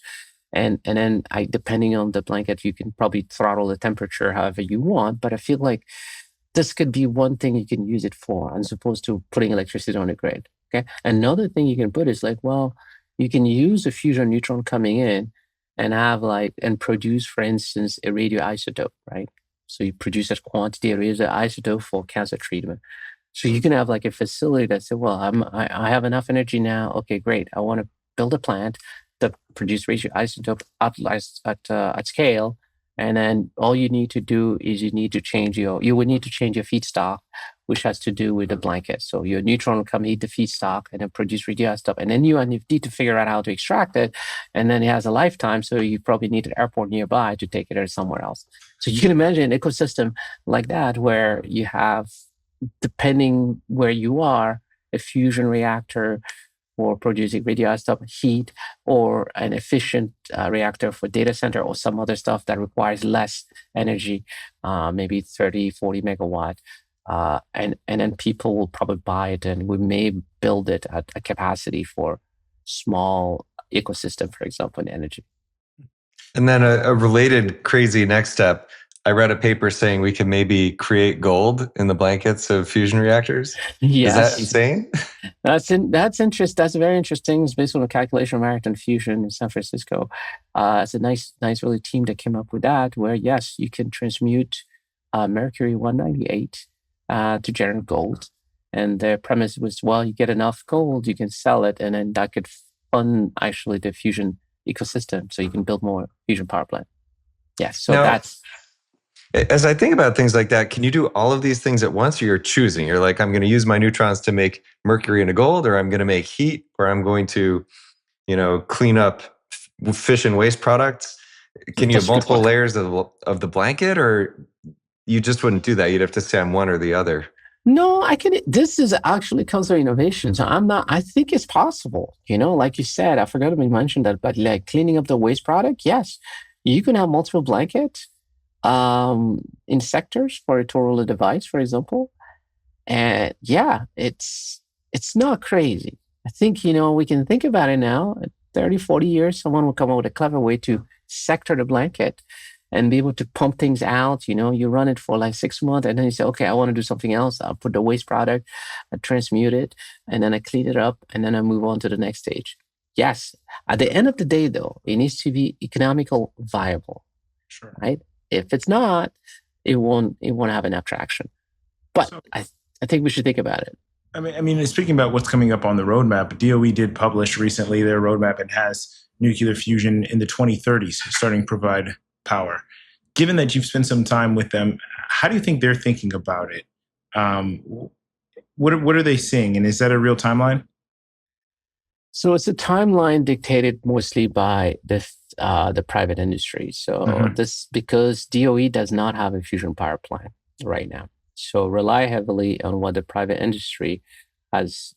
A: And then depending on the blanket, you can probably throttle the temperature however you want. But I feel like this could be one thing you can use it for, as opposed to putting electricity on the grid. Okay. Another thing you can put is you can use a fusion neutron coming in and have and produce, for instance, a radioisotope, right? So you produce a quantity of radioisotope for cancer treatment. So you can have a facility that says, well, I have enough energy now. Okay, great. I want to build a plant that produce radioisotope at scale. And then all you need to do is you would need to change your feedstock, which has to do with the blanket. So your neutron will come heat the feedstock and then produce radioisotope. And then you need to figure out how to extract it. And then it has a lifetime. So you probably need an airport nearby to take it somewhere else. So you can imagine an ecosystem like that where you have, depending where you are, a fusion reactor for producing radioisotope heat, or an efficient reactor for data center or some other stuff that requires less energy, maybe 30, 40 megawatt. And then people will probably buy it, and we may build it at a capacity for small ecosystem, for example, in energy.
D: And then a related crazy next step, I read a paper saying we can maybe create gold in the blankets of fusion reactors.
A: Yes.
D: Is that insane?
A: That's interesting. That's very interesting. It's based on a calculation of Reactor fusion in San Francisco. It's a nice really team that came up with that, where yes, you can transmute mercury 198 to generate gold. And their premise was, well, you get enough gold, you can sell it, and then that could fund actually the fusion ecosystem, so you can build more fusion power plant. Yes, so
D: now,
A: that's.
D: As I think about things like that, can you do all of these things at once, or you're choosing? You're like, I'm going to use my neutrons to make mercury into gold, or I'm going to make heat, or I'm going to, clean up fish and waste products. Can you have multiple layers of the blanket, or you just wouldn't do that? You'd have to say I'm one or the other.
A: No, I can. This is actually comes from innovation. So I think it's possible. Like you said, I forgot to mention that, but like cleaning up the waste product, yes, you can have multiple blankets in sectors for a total device, for example. And yeah, it's not crazy. I think, we can think about it now. 30, 40 years, someone will come up with a clever way to sector the blanket and be able to pump things out. You run it for like 6 months, and then you say, okay, I want to do something else. I'll put the waste product, I transmute it, and then I clean it up, and then I move on to the next stage. Yes. At the end of the day, though, it needs to be economical viable.
E: Sure.
A: Right? If it's not, it won't have enough traction. But so, I think we should think about it.
E: I mean, speaking about what's coming up on the roadmap, DOE did publish recently their roadmap and has nuclear fusion in the 2030s starting to provide power. Given that you've spent some time with them, how do you think they're thinking about it? What are they seeing, and is that a real timeline?
A: So it's a timeline dictated mostly by the private industry. So this, because DOE does not have a fusion power plant right now, so rely heavily on what the private industry has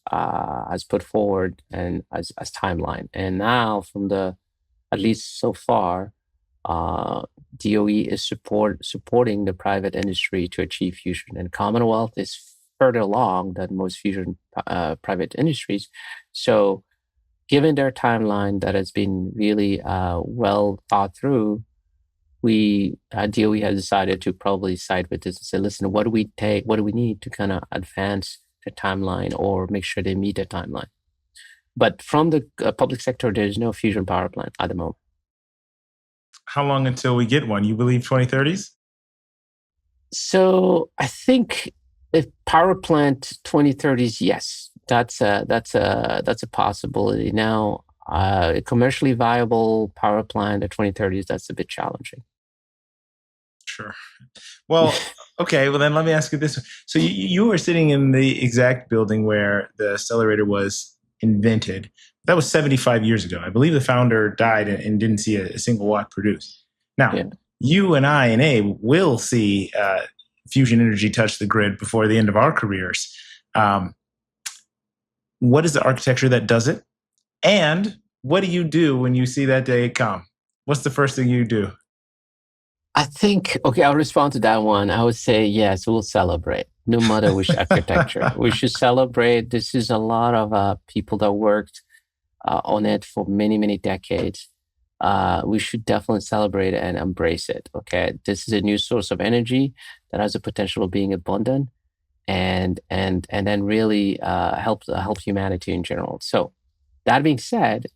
A: put forward and as timeline. And now, at least so far, DOE is supporting the private industry to achieve fusion, and Commonwealth is further along than most fusion private industries. So given their timeline that has been really well thought through, DOE has decided to probably side with this and say, listen, what do we need to kind of advance the timeline or make sure they meet the timeline? But from the public sector, there's no fusion power plant at the moment.
E: How long until we get one? You believe 2030s?
A: So I think if power plant 2030s, yes, that's a possibility. Now, a commercially viable power plant at 2030s, that's a bit challenging.
E: Sure. Well, okay. Well, then let me ask you this. So you were sitting in the exact building where the Stellarator was invented. That was 75 years ago. I believe the founder died and didn't see a single watt produced. Now, you and I and Abe will see fusion energy touch the grid before the end of our careers. What is the architecture that does it? And what do you do when you see that day come? What's the first thing you do?
A: I think, okay, I'll respond to that one. I would say, yes, we'll celebrate, no matter which architecture. We should celebrate. This is a lot of people that worked on it for many, many decades. We should definitely celebrate and embrace it, okay? This is a new source of energy that has the potential of being abundant and then really help humanity in general. So that being said,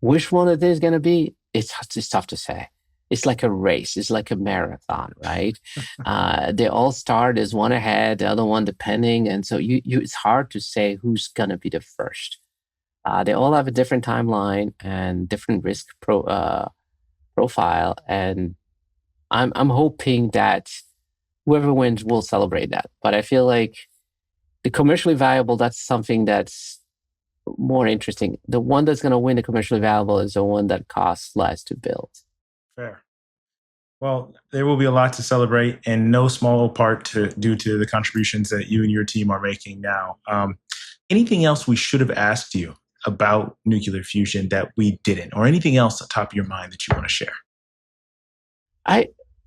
A: which one of these is going to be, it's tough to say. It's like a race. It's like a marathon, right? They all start as one ahead, the other one depending. And so it's hard to say who's going to be the first. They all have a different timeline and different risk profile. And I'm hoping that whoever wins will celebrate that. But I feel like the commercially viable, that's something that's more interesting. The one that's going to win the commercially viable is the one that costs less to build.
E: Fair. Well, there will be a lot to celebrate, and no small part due to the contributions that you and your team are making now. Anything else we should have asked you about nuclear fusion that we didn't, or anything else on top of your mind that you want to share?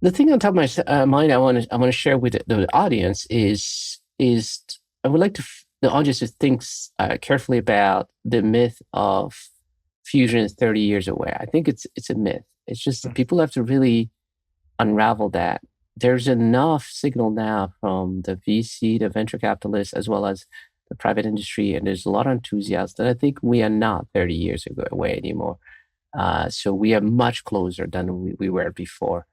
A: The thing on top of my mind I want to share with the audience is I would like the audience to think carefully about the myth of fusion is 30 years away. I think it's a myth. It's just that people have to really unravel that. There's enough signal now from the VC, the venture capitalists, as well as the private industry, and there's a lot of enthusiasts that I think we are not 30 years away anymore. So we are much closer than we were before.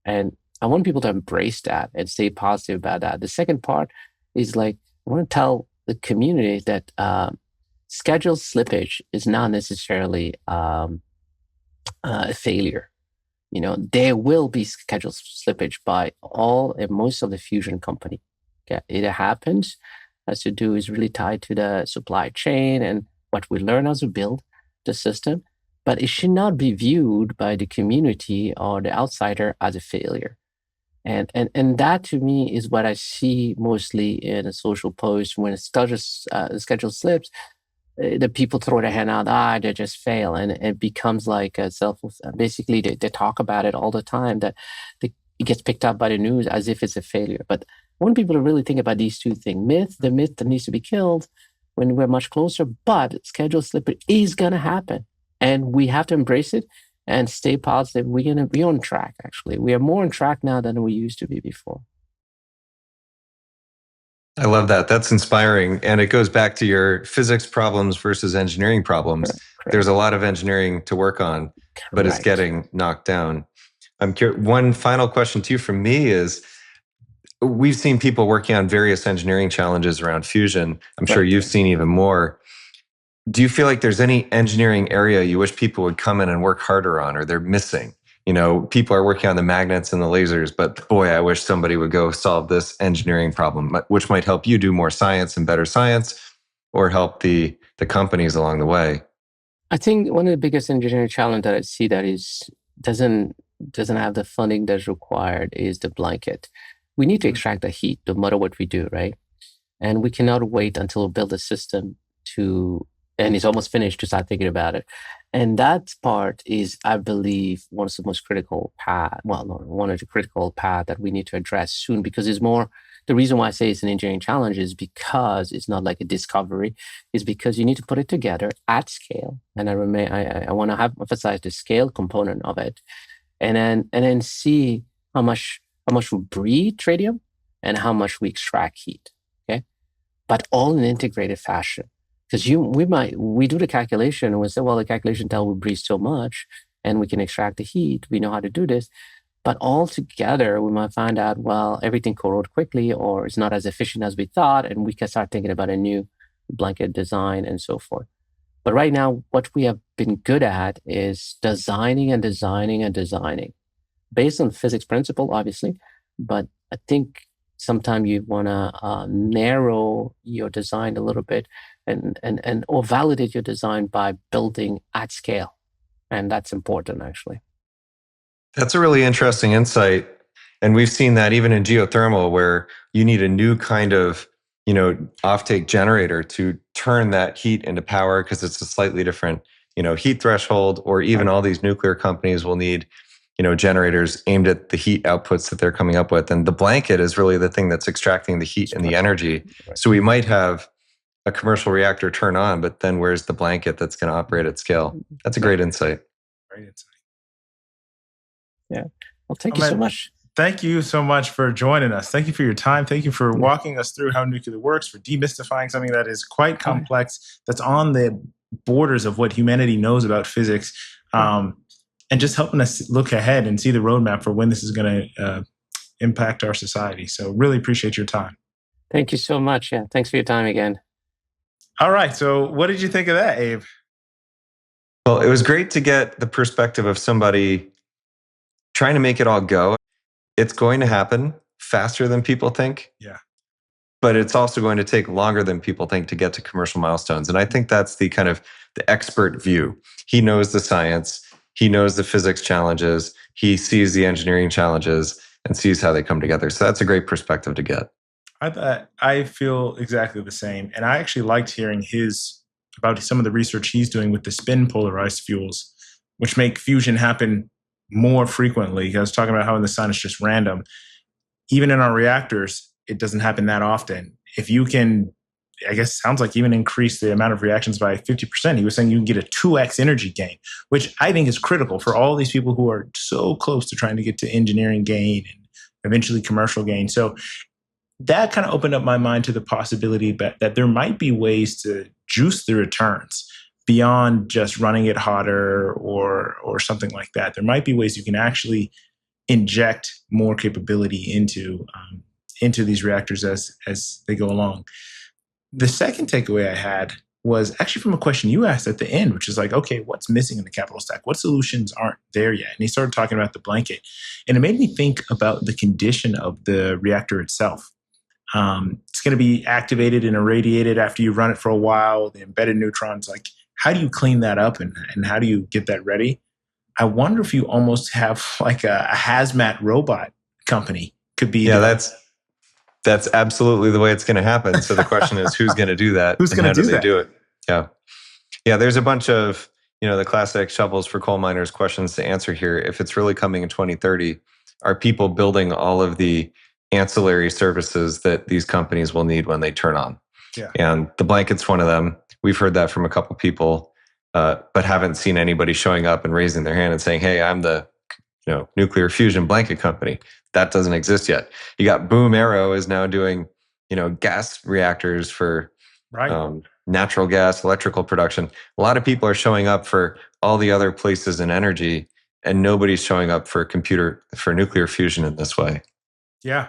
A: And I want people to embrace that and stay positive about that. The second part is I want to tell the community that schedule slippage is not necessarily a failure. There will be schedule slippage by all and most of the fusion company. Okay? It happens. Has to do is really tied to the supply chain and what we learn as we build the system. But it should not be viewed by the community or the outsider as a failure. And that to me is what I see mostly in a social post when the schedule slips. The people throw their hand out, they just fail. And it becomes like basically they talk about it all the time, that it gets picked up by the news as if it's a failure. But I want people to really think about these two things. The myth that needs to be killed when we're much closer, but schedule slippage is going to happen. And we have to embrace it and stay positive. We're going to be on track, actually. We are more on track now than we used to be before.
D: I love that. That's inspiring. And it goes back to your physics problems versus engineering problems.
A: Correct.
D: There's a lot of engineering to work on, but it's getting knocked down. I'm curious. One final question to you from me is, we've seen people working on various engineering challenges around fusion. I'm sure you've seen even more. Do you feel like there's any engineering area you wish people would come in and work harder on, or they're missing? People are working on the magnets and the lasers, but boy, I wish somebody would go solve this engineering problem, which might help you do more science and better science, or help the companies along the way.
A: I think one of the biggest engineering challenges that I see that doesn't have the funding that's required is the blanket. We need to extract the heat no matter what we do, right? And we cannot wait until we build a system and it's almost finished to start thinking about it. And that part is, I believe, one of the most critical one of the critical path that we need to address soon, because it's more, the reason why I say it's an engineering challenge is because it's not like a discovery, is because you need to put it together at scale. And I want to emphasize the scale component of it. And then see how much we breathe tritium and how much we extract heat. Okay. But all in an integrated fashion. Because we do the calculation and we say, well, the calculation tells we breathe so much and we can extract the heat. We know how to do this. But all together, we might find out, well, everything corrodes quickly or it's not as efficient as we thought. And we can start thinking about a new blanket design and so forth. But right now, what we have been good at is designing and designing and designing based on physics principle, obviously. But I think sometimes you want to narrow your design a little bit or validate your design by building at scale. And that's important, actually.
D: That's a really interesting insight. And we've seen that even in geothermal, where you need a new kind of, offtake generator to turn that heat into power, because it's a slightly different, heat threshold, or even all these nuclear companies will need, generators aimed at the heat outputs that they're coming up with. And the blanket is really the thing that's extracting the heat and the energy. Right. So we might have a commercial reactor turn on, but then where's the blanket that's going to operate at scale? That's a great insight.
E: Great insight.
A: Yeah. Well, thank you so much.
E: Thank you so much for joining us. Thank you for your time. Thank you for walking us through how nuclear works, for demystifying something that is quite complex, that's on the borders of what humanity knows about physics, and just helping us look ahead and see the roadmap for when this is going to impact our society. So really appreciate your time.
A: Thank you so much. Yeah. Thanks for your time again.
E: All right. So what did you think of that, Abe?
D: Well, it was great to get the perspective of somebody trying to make it all go. It's going to happen faster than people think.
E: Yeah.
D: But it's also going to take longer than people think to get to commercial milestones. And I think that's the kind of the expert view. He knows the science. He knows the physics challenges. He sees the engineering challenges and sees how they come together. So that's a great perspective to get.
E: I feel exactly the same. And I actually liked hearing his about some of the research he's doing with the spin-polarized fuels, which make fusion happen more frequently. I was talking about how in the sun it's just random. Even in our reactors, it doesn't happen that often. If you can, I guess, sounds like even increase the amount of reactions by 50%, he was saying you can get a 2x energy gain, which I think is critical for all these people who are so close to trying to get to engineering gain and eventually commercial gain. So that kind of opened up my mind to the possibility that there might be ways to juice the returns beyond just running it hotter or something like that. There might be ways you can actually inject more capability into these reactors as they go along. The second takeaway I had was actually from a question you asked at the end, which is like, okay, what's missing in the capital stack? What solutions aren't there yet? And he started talking about the blanket. And it made me think about the condition of the reactor itself. It's going to be activated and irradiated after you run it for a while, the embedded neutrons. Like, how do you clean that up and how do you get that ready? I wonder if you almost have like a hazmat robot company could be.
D: Yeah, that's absolutely the way it's going to happen. So the question is, who's going to do that?
E: Who's going to do that?
D: How do they do it? Yeah. Yeah, there's a bunch of, the classic shovels for coal miners questions to answer here. If it's really coming in 2030, are people building all of the ancillary services that these companies will need when they turn on?
E: Yeah.
D: And the blanket's one of them. We've heard that from a couple people, but haven't seen anybody showing up and raising their hand and saying, hey, I'm the nuclear fusion blanket company. That doesn't exist yet. You got Boom Arrow is now doing, gas reactors for natural gas, electrical production. A lot of people are showing up for all the other places in energy, and nobody's showing up for nuclear fusion in this way.
E: Yeah.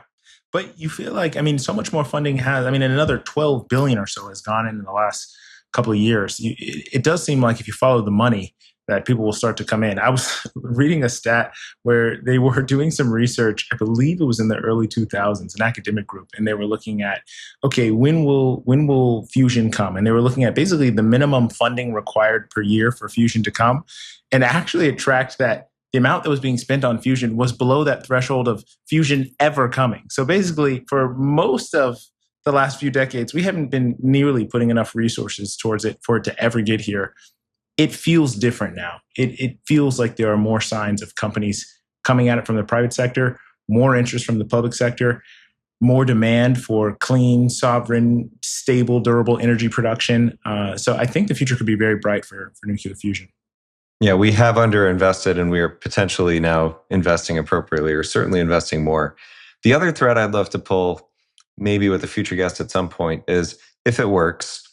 E: But you feel like, so much more funding another 12 billion or so has gone in the last couple of years. It does seem like if you follow the money, that people will start to come in. I was reading a stat where they were doing some research, I believe it was in the early 2000s, an academic group, and they were looking at, okay, when will fusion come? And they were looking at basically the minimum funding required per year for fusion to come. And actually it tracked that the amount that was being spent on fusion was below that threshold of fusion ever coming. So basically, for most of the last few decades, we haven't been nearly putting enough resources towards it for it to ever get here. It feels different now. It feels like there are more signs of companies coming at it from the private sector, more interest from the public sector, more demand for clean, sovereign, stable, durable energy production. So I think the future could be very bright for nuclear fusion.
D: Yeah, we have underinvested, and we are potentially now investing appropriately, or certainly investing more. The other thread I'd love to pull, maybe with a future guest at some point, is if it works,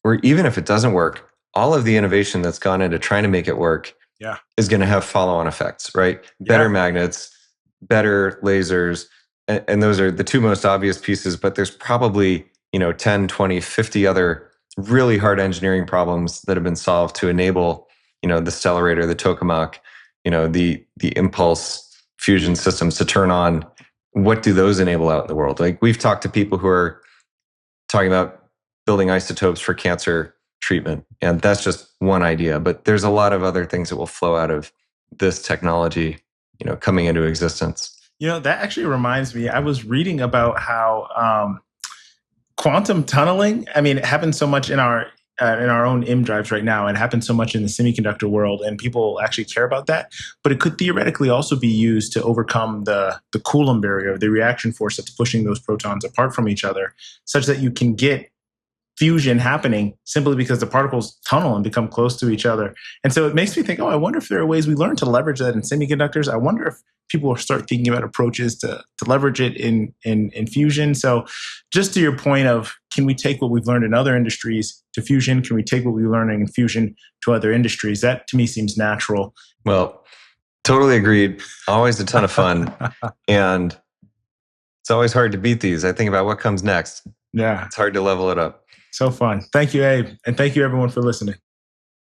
D: or even if it doesn't work, all of the innovation that's gone into trying to make it work is going to have follow-on effects, right? Better magnets, better lasers, and those are the two most obvious pieces, but there's probably 10, 20, 50 other really hard engineering problems that have been solved to enable the Stellarator, the Tokamak, the impulse fusion systems to turn on. What do those enable out in the world? Like, we've talked to people who are talking about building isotopes for cancer treatment, and that's just one idea. But there's a lot of other things that will flow out of this technology, coming into existence.
E: That actually reminds me. I was reading about how quantum tunneling. It happens so much in our own M drives right now, and it happens so much in the semiconductor world, and people actually care about that. But it could theoretically also be used to overcome the Coulomb barrier, the reaction force that's pushing those protons apart from each other, such that you can get fusion happening simply because the particles tunnel and become close to each other. And so it makes me think, I wonder if there are ways we learn to leverage that in semiconductors. I wonder if people will start thinking about approaches to leverage it in fusion. So just to your point of, can we take what we've learned in other industries to fusion? Can we take what we're learning in fusion to other industries? That to me seems natural.
D: Well, totally agreed. Always a ton of fun. And it's always hard to beat these. I think about what comes next.
E: Yeah.
D: It's hard to level it up.
E: So fun. Thank you, Abe. And thank you everyone for listening.